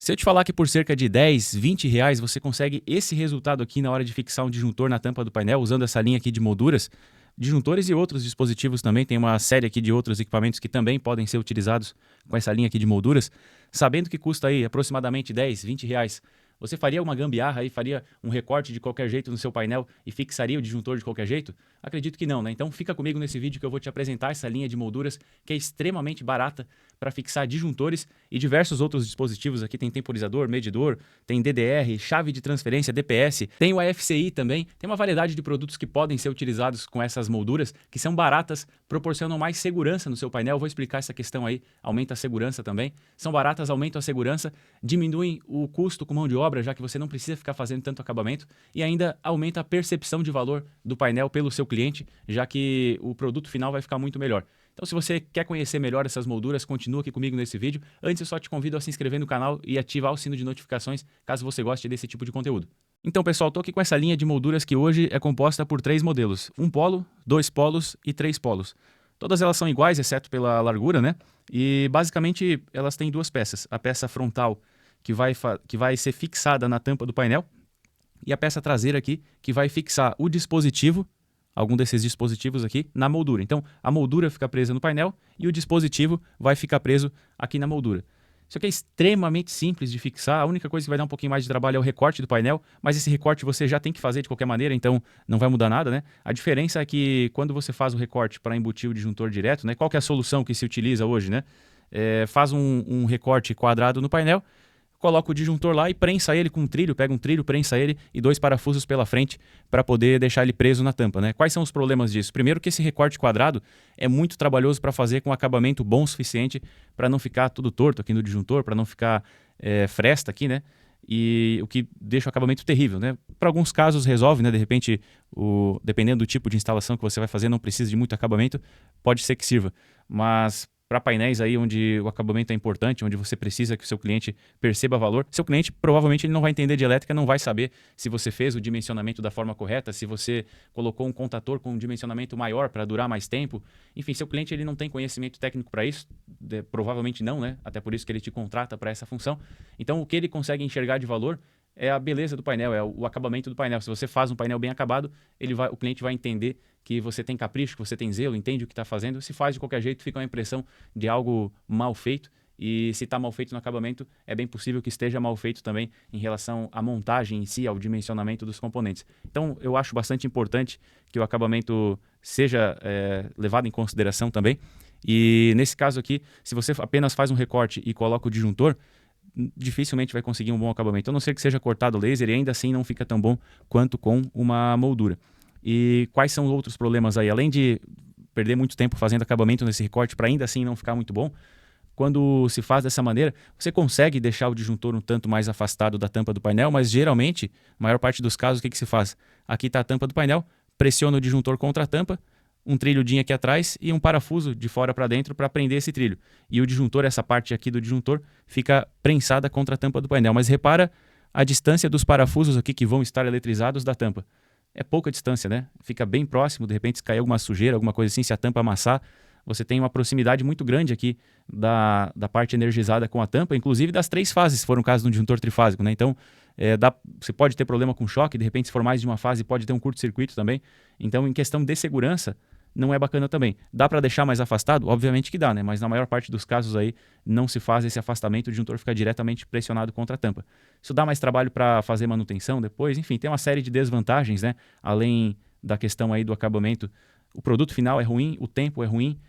Se eu te falar que por cerca de 10, 20 reais você consegue esse resultado aqui na hora de fixar um disjuntor na tampa do painel, usando essa linha aqui de molduras, disjuntores e outros dispositivos também, tem uma série aqui de outros equipamentos que também podem ser utilizados com essa linha aqui de molduras, sabendo que custa aí aproximadamente 10, 20 reais, você faria uma gambiarra aí, faria um recorte de qualquer jeito no seu painel e fixaria o disjuntor de qualquer jeito? Acredito que não, né? Então fica comigo nesse vídeo que eu vou te apresentar essa linha de molduras que é extremamente barata para fixar disjuntores e diversos outros dispositivos aqui. Tem temporizador, medidor, tem DDR, chave de transferência, DPS, tem o AFCI também. Tem uma variedade de produtos que podem ser utilizados com essas molduras, que são baratas, proporcionam mais segurança no seu painel. Eu vou explicar essa questão aí, aumenta a segurança também. São baratas, aumentam a segurança, diminuem o custo com mão de obra, já que você não precisa ficar fazendo tanto acabamento, e ainda aumenta a percepção de valor do painel pelo seu cliente, já que o produto final vai ficar muito melhor. Então, se você quer conhecer melhor essas molduras, continua aqui comigo nesse vídeo. Antes, eu só te convido a se inscrever no canal e ativar o sino de notificações, caso você goste desse tipo de conteúdo. Então, pessoal, estou aqui com essa linha de molduras que hoje é composta por 3 modelos. 1 polo, 2 polos e 3 polos. Todas elas são iguais, exceto pela largura, né? E, basicamente, elas têm 2 peças. A peça frontal, que vai ser fixada na tampa do painel, e a peça traseira aqui, que vai fixar o dispositivo, algum desses dispositivos aqui, na moldura. Então, a moldura fica presa no painel e o dispositivo vai ficar preso aqui na moldura. Isso aqui é extremamente simples de fixar, a única coisa que vai dar um pouquinho mais de trabalho é o recorte do painel, mas esse recorte você já tem que fazer de qualquer maneira, então não vai mudar nada, né? A diferença é que quando você faz o recorte para embutir o disjuntor direto, né? Qual que é a solução que se utiliza hoje, né? Faz um recorte quadrado no painel, coloca o disjuntor lá e prensa ele com um trilho, pega um trilho, prensa ele e 2 parafusos pela frente para poder deixar ele preso na tampa, né? Quais são os problemas disso? Primeiro que esse recorte quadrado é muito trabalhoso para fazer com acabamento bom o suficiente para não ficar tudo torto aqui no disjuntor, para não ficar fresta aqui, né? E o que deixa o acabamento terrível, né? Para alguns casos resolve, né? De repente, dependendo do tipo de instalação que você vai fazer, não precisa de muito acabamento, pode ser que sirva, mas para painéis aí onde o acabamento é importante, onde você precisa que o seu cliente perceba valor, seu cliente provavelmente ele não vai entender de elétrica, não vai saber se você fez o dimensionamento da forma correta, se você colocou um contator com um dimensionamento maior para durar mais tempo. Enfim, seu cliente ele não tem conhecimento técnico para isso, provavelmente não, né? Até por isso que ele te contrata para essa função. Então, o que ele consegue enxergar de valor é a beleza do painel, é o acabamento do painel. Se você faz um painel bem acabado, o cliente vai entender que você tem capricho, que você tem zelo, entende o que está fazendo. Se faz de qualquer jeito, fica uma impressão de algo mal feito. E se está mal feito no acabamento, é bem possível que esteja mal feito também em relação à montagem em si, ao dimensionamento dos componentes. Então, eu acho bastante importante que o acabamento seja levado em consideração também. E nesse caso aqui, se você apenas faz um recorte e coloca o disjuntor, dificilmente vai conseguir um bom acabamento, a não ser que seja cortado laser e ainda assim não fica tão bom quanto com uma moldura. E quais são os outros problemas aí? Além de perder muito tempo fazendo acabamento nesse recorte para ainda assim não ficar muito bom, quando se faz dessa maneira, você consegue deixar o disjuntor um tanto mais afastado da tampa do painel, mas geralmente, na maior parte dos casos, o que se faz? Aqui está a tampa do painel, pressiona o disjuntor contra a tampa, um trilhodinho aqui atrás e um parafuso de fora para dentro para prender esse trilho. E o disjuntor, essa parte aqui do disjuntor, fica prensada contra a tampa do painel. Mas repara a distância dos parafusos aqui que vão estar eletrizados da tampa. É pouca distância, né? Fica bem próximo, de repente se cair alguma sujeira, alguma coisa assim, se a tampa amassar, você tem uma proximidade muito grande aqui da parte energizada com a tampa, inclusive das 3 fases, se for um caso de um disjuntor trifásico, né? Então, você pode ter problema com choque, de repente se for mais de uma fase pode ter um curto-circuito também. Então, em questão de segurança, não é bacana também. Dá para deixar mais afastado? Obviamente que dá, né? Mas na maior parte dos casos aí não se faz esse afastamento, o disjuntor fica diretamente pressionado contra a tampa. Isso dá mais trabalho para fazer manutenção depois, enfim, tem uma série de desvantagens, né? Além da questão aí do acabamento, o produto final é ruim, o tempo é ruim,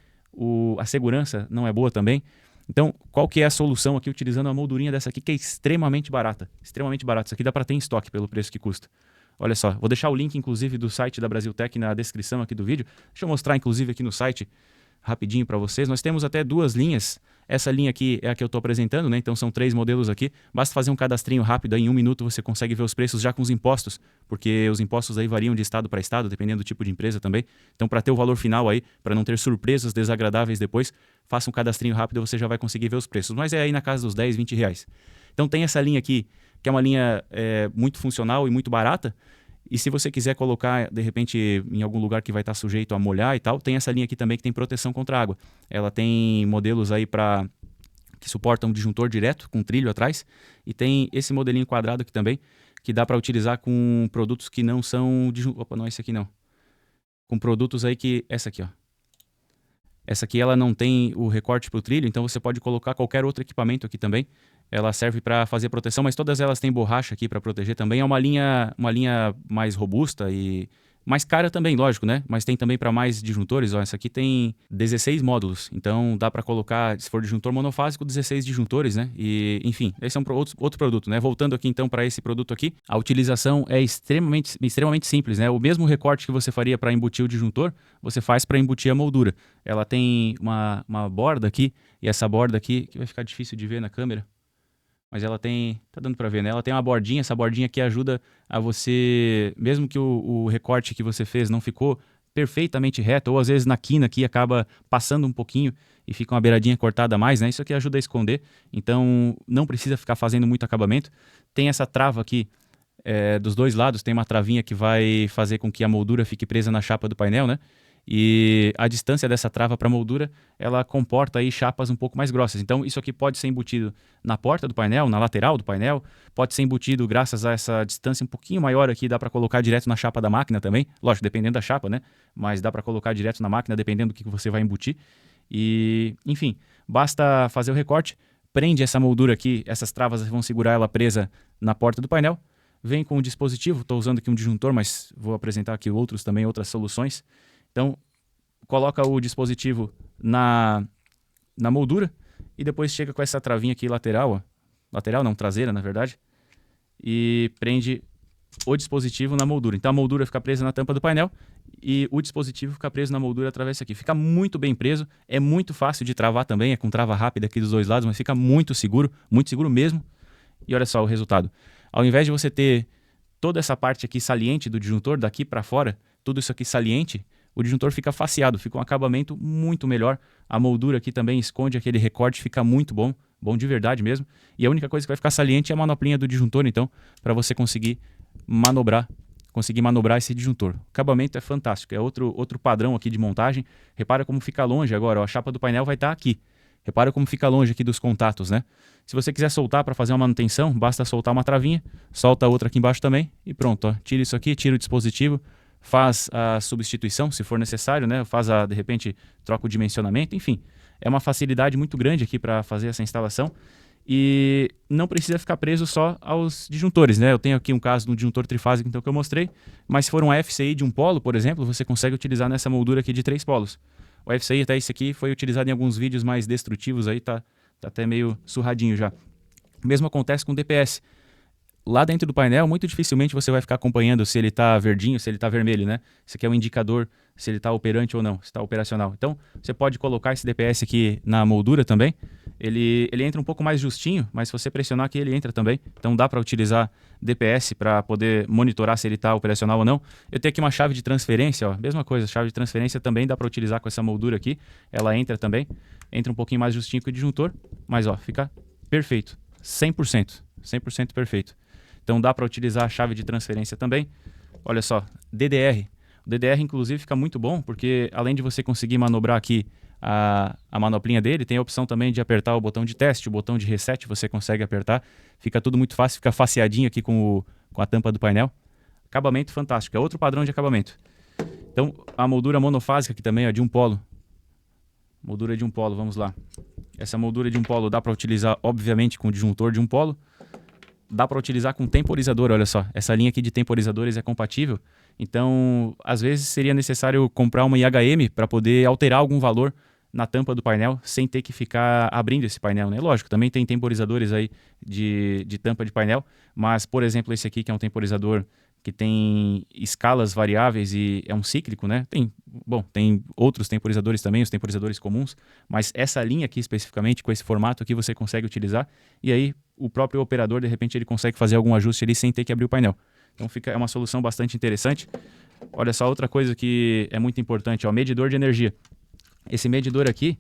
a segurança não é boa também. Então, qual que é a solução aqui utilizando a moldurinha dessa aqui, que é extremamente barata. Extremamente barata. Isso aqui dá para ter em estoque pelo preço que custa. Olha só, vou deixar o link, inclusive, do site da Brasiltec na descrição aqui do vídeo. Deixa eu mostrar, inclusive, aqui no site, rapidinho para vocês. Nós temos até 2 linhas. Essa linha aqui é a que eu estou apresentando, né? Então são 3 modelos aqui. Basta fazer um cadastrinho rápido, aí em 1 minuto você consegue ver os preços já com os impostos, porque os impostos aí variam de estado para estado, dependendo do tipo de empresa também. Então, para ter o valor final aí, para não ter surpresas desagradáveis depois, faça um cadastrinho rápido e você já vai conseguir ver os preços. Mas é aí na casa dos 10, 20 reais. Então tem essa linha aqui, que é uma linha muito funcional e muito barata. E se você quiser colocar, de repente, em algum lugar que vai estar sujeito a molhar e tal, tem essa linha aqui também que tem proteção contra água. Ela tem modelos aí que suporta um disjuntor direto com trilho atrás, e tem esse modelinho quadrado aqui também, que dá para utilizar com produtos que não são opa, não é esse aqui não. Com produtos aí que essa aqui, ó. Essa aqui ela não tem o recorte para o trilho, então você pode colocar qualquer outro equipamento aqui também. Ela serve para fazer proteção, mas todas elas têm borracha aqui para proteger também. É uma linha mais robusta e mais cara também, lógico, né? Mas tem também para mais disjuntores. Ó, essa aqui tem 16 módulos, então dá para colocar, se for disjuntor monofásico, 16 disjuntores, né? E, enfim, esse é outro produto, né? Voltando aqui então para esse produto aqui, a utilização é extremamente simples, né? O mesmo recorte que você faria para embutir o disjuntor, você faz para embutir a moldura. Ela tem uma borda aqui, e essa borda aqui, que vai ficar difícil de ver na câmera, mas ela tem, tá dando para ver, né? Ela tem uma bordinha, essa bordinha aqui ajuda a você, mesmo que o recorte que você fez não ficou perfeitamente reto, ou às vezes na quina aqui acaba passando um pouquinho e fica uma beiradinha cortada a mais, né? Isso aqui ajuda a esconder, então não precisa ficar fazendo muito acabamento. Tem essa trava aqui, dos dois lados, tem uma travinha que vai fazer com que a moldura fique presa na chapa do painel, né? E a distância dessa trava para a moldura, ela comporta aí chapas um pouco mais grossas. Então isso aqui pode ser embutido na porta do painel, na lateral do painel, pode ser embutido graças a essa distância um pouquinho maior aqui, dá para colocar direto na chapa da máquina também, lógico, dependendo da chapa, né? Mas dá para colocar direto na máquina, dependendo do que você vai embutir. E, enfim, basta fazer o recorte, prende essa moldura aqui, essas travas vão segurar ela presa na porta do painel, vem com o dispositivo, estou usando aqui um disjuntor, mas vou apresentar aqui outras soluções. Então, coloca o dispositivo na moldura e depois chega com essa travinha aqui lateral, ó. Lateral não, traseira na verdade, e prende o dispositivo na moldura. Então a moldura fica presa na tampa do painel e o dispositivo fica preso na moldura através disso aqui. Fica muito bem preso, é muito fácil de travar também, é com trava rápida aqui dos dois lados, mas fica muito seguro mesmo. E olha só o resultado. Ao invés de você ter toda essa parte aqui saliente do disjuntor, daqui para fora, tudo isso aqui saliente, o disjuntor fica faceado, fica um acabamento muito melhor. A moldura aqui também esconde aquele recorte, fica muito bom, bom de verdade mesmo. E a única coisa que vai ficar saliente é a manoplinha do disjuntor, então, para você conseguir manobrar esse disjuntor. O acabamento é fantástico, é outro padrão aqui de montagem. Repara como fica longe agora, ó, a chapa do painel vai estar aqui. Repara como fica longe aqui dos contatos, né? Se você quiser soltar para fazer uma manutenção, basta soltar uma travinha, solta a outra aqui embaixo também e pronto, ó. Tira isso aqui, tira o dispositivo, faz a substituição, se for necessário, né? De repente, troca o dimensionamento, enfim. É uma facilidade muito grande aqui para fazer essa instalação e não precisa ficar preso só aos disjuntores, né? Eu tenho aqui um caso de um disjuntor trifásico então, que eu mostrei, mas se for um FCI de um polo, por exemplo, você consegue utilizar nessa moldura aqui de 3 polos. O FCI, até esse aqui, foi utilizado em alguns vídeos mais destrutivos, aí tá até meio surradinho já. O mesmo acontece com o DPS. Lá dentro do painel, muito dificilmente você vai ficar acompanhando se ele está verdinho, se ele está vermelho, né? Esse aqui é um indicador se ele está operante ou não, se está operacional. Então, você pode colocar esse DPS aqui na moldura também. Ele entra um pouco mais justinho, mas se você pressionar aqui, ele entra também. Então, dá para utilizar DPS para poder monitorar se ele está operacional ou não. Eu tenho aqui uma chave de transferência, ó, mesma coisa, chave de transferência também dá para utilizar com essa moldura aqui. Ela entra também, entra um pouquinho mais justinho que o disjuntor, mas ó, fica perfeito, 100% perfeito. Então dá para utilizar a chave de transferência também. Olha só, DDR. O DDR inclusive fica muito bom, porque além de você conseguir manobrar aqui a manoplinha dele, tem a opção também de apertar o botão de teste, o botão de reset você consegue apertar. Fica tudo muito fácil, fica faceadinho aqui com a tampa do painel. Acabamento fantástico, é outro padrão de acabamento. Então a moldura monofásica aqui também, ó, de um polo. Moldura de um polo, vamos lá. Essa moldura de um polo dá para utilizar obviamente com o disjuntor de um polo. Dá para utilizar com temporizador, olha só. Essa linha aqui de temporizadores é compatível. Então, às vezes seria necessário comprar uma IHM para poder alterar algum valor na tampa do painel sem ter que ficar abrindo esse painel, né? Lógico, também tem temporizadores aí de tampa de painel, mas, por exemplo, esse aqui que é um temporizador que tem escalas variáveis e é um cíclico, né? Tem outros temporizadores também, os temporizadores comuns, mas essa linha aqui especificamente, com esse formato aqui, você consegue utilizar e aí o próprio operador, de repente, ele consegue fazer algum ajuste ali sem ter que abrir o painel. Então é uma solução bastante interessante. Olha só, outra coisa que é muito importante, ó, medidor de energia. Esse medidor aqui,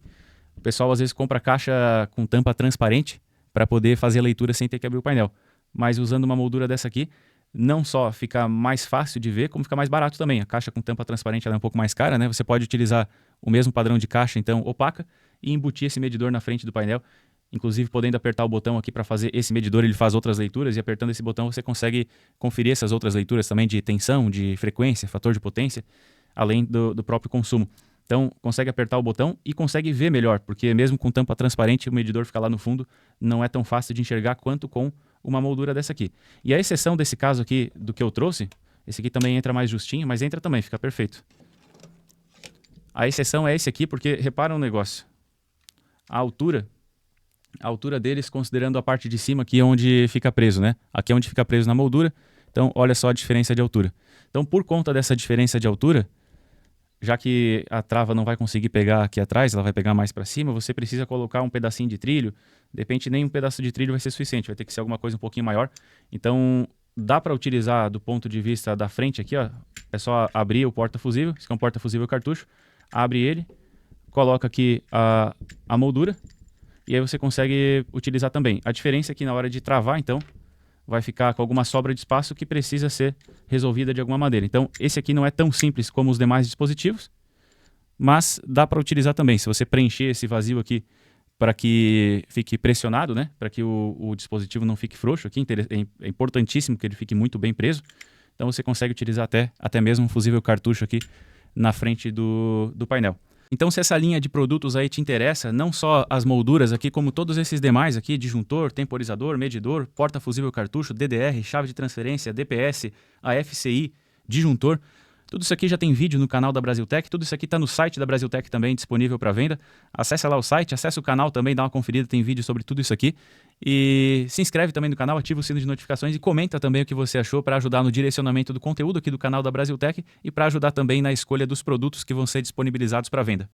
o pessoal às vezes compra caixa com tampa transparente para poder fazer a leitura sem ter que abrir o painel. Mas usando uma moldura dessa aqui, não só fica mais fácil de ver, como fica mais barato também. A caixa com tampa transparente ela é um pouco mais cara, né? Você pode utilizar o mesmo padrão de caixa, então opaca, e embutir esse medidor na frente do painel. inclusive podendo apertar o botão aqui para fazer esse medidor, ele faz outras leituras, e apertando esse botão você consegue conferir essas outras leituras também de tensão, de frequência, fator de potência, além do próprio consumo. Então, consegue apertar o botão e consegue ver melhor, porque mesmo com tampa transparente, o medidor fica lá no fundo, não é tão fácil de enxergar quanto com uma moldura dessa aqui. E a exceção desse caso aqui, do que eu trouxe, esse aqui também entra mais justinho, mas entra também, fica perfeito. A exceção é esse aqui, porque repara um negócio. A altura deles, considerando a parte de cima aqui onde fica preso, né? Aqui é onde fica preso na moldura, então olha só a diferença de altura. Então, por conta dessa diferença de altura, já que a trava não vai conseguir pegar aqui atrás, ela vai pegar mais para cima, você precisa colocar um pedacinho de trilho. De repente, nem um pedaço de trilho vai ser suficiente, vai ter que ser alguma coisa um pouquinho maior. Então, dá para utilizar do ponto de vista da frente aqui, ó, é só abrir o porta-fusível, esse aqui é um porta-fusível cartucho, abre ele, coloca aqui a moldura, e aí você consegue utilizar também. A diferença é que na hora de travar, então, vai ficar com alguma sobra de espaço que precisa ser resolvida de alguma maneira. Então, esse aqui não é tão simples como os demais dispositivos, mas dá para utilizar também. Se você preencher esse vazio aqui para que fique pressionado, né? Para que o dispositivo não fique frouxo aqui, é importantíssimo que ele fique muito bem preso. Então, você consegue utilizar até mesmo um fusível cartucho aqui na frente do painel. Então, se essa linha de produtos aí te interessa, não só as molduras aqui, como todos esses demais aqui, disjuntor, temporizador, medidor, porta-fusível cartucho, DDR, chave de transferência, DPS, AFCI, disjuntor, tudo isso aqui já tem vídeo no canal da Brasiltec, tudo isso aqui está no site da Brasiltec também disponível para venda. Acesse lá o site, acesse o canal também, dá uma conferida, tem vídeo sobre tudo isso aqui. E se inscreve também no canal, ativa o sino de notificações e comenta também o que você achou para ajudar no direcionamento do conteúdo aqui do canal da Brasiltec e para ajudar também na escolha dos produtos que vão ser disponibilizados para venda.